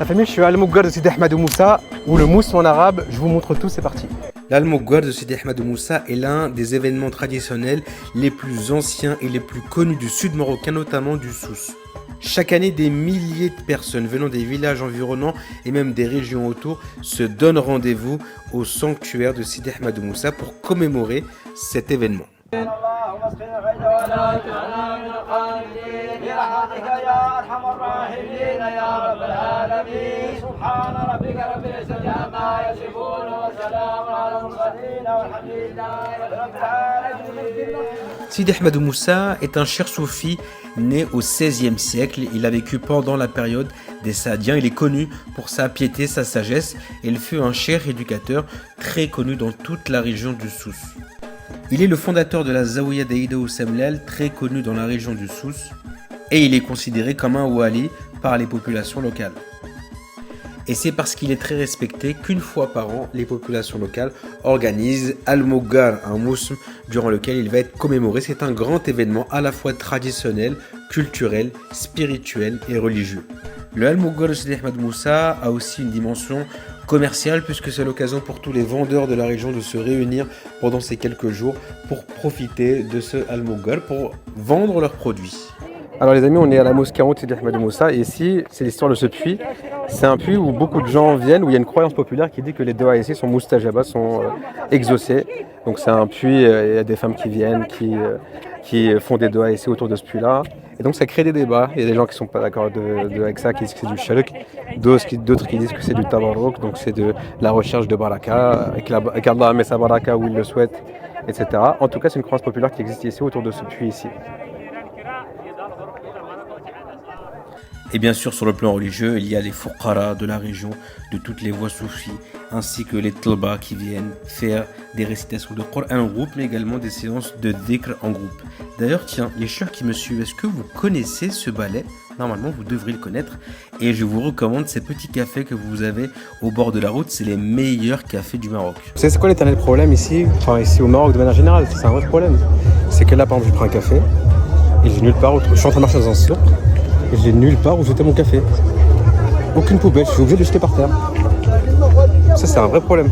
La famille, je suis à Al-Mougar de Sidi Ahmed Moussa, ou le mousse en arabe. Je vous montre tout, c'est parti. L'Al-Mougar de Sidi Ahmed Moussa est l'un des événements traditionnels les plus anciens et les plus connus du sud marocain, notamment du Souss. Chaque année, des milliers de personnes venant des villages environnants et même des régions autour se donnent rendez-vous au sanctuaire de Sidi Ahmed Moussa pour commémorer cet événement. Sidi Ahmed Moussa est un cheikh soufi né au XVIe siècle. Il a vécu pendant la période des Saadiens. Il est connu pour sa piété, sa sagesse. Et il fut un cheikh éducateur très connu dans toute la région du Souss. Il est le fondateur de la Zaouïa d'Aïda Semlel, très connue dans la région du Souss. Et il est considéré comme un wali par les populations locales. Et c'est parce qu'il est très respecté qu'une fois par an, les populations locales organisent Al-Mougar, un mousme durant lequel il va être commémoré. C'est un grand événement à la fois traditionnel, culturel, spirituel et religieux. Le Al-Mougar de Sidi Ahmed Moussa a aussi une dimension commerciale puisque c'est l'occasion pour tous les vendeurs de la région de se réunir pendant ces quelques jours pour profiter de ce Al-Mougar, pour vendre leurs produits. Alors les amis, on est à la mosquée de Sidi Ahmed Moussa et ici, c'est l'histoire de ce puits. C'est un puits où beaucoup de gens viennent, où il y a une croyance populaire qui dit que les doigts ici sont moustajaba, sont exaucés. Donc c'est un puits, il y a des femmes qui viennent, qui font des doigts ici autour de ce puits-là. Et donc ça crée des débats. Il y a des gens qui ne sont pas d'accord avec ça, qui disent que c'est du shirk, d'autres qui disent que c'est du tabarruk, donc c'est de la recherche de baraka, et qu'Allah met sa baraka où il le souhaite, etc. En tout cas, c'est une croyance populaire qui existe ici autour de ce puits ici. Et bien sûr, sur le plan religieux, il y a les fuqara de la région, de toutes les voies soufis, ainsi que les talba qui viennent faire des récitations de Coran en groupe, mais également des séances de dhikr en groupe. D'ailleurs, tiens, les chers qui me suivent, est-ce que vous connaissez ce ballet? Normalement, vous devrez le connaître. Et je vous recommande ces petits cafés que vous avez au bord de la route. C'est les meilleurs cafés du Maroc. Vous savez, c'est quoi l'éternel problème ici, ici au Maroc de manière générale? C'est un vrai problème. C'est que là, par exemple, je prends un café et j'ai nulle part autre. Je suis en train de marcher dans un souk. Et j'ai nulle part où jeter mon café. Aucune poubelle, je suis obligé de le jeter par terre. Ça, c'est un vrai problème.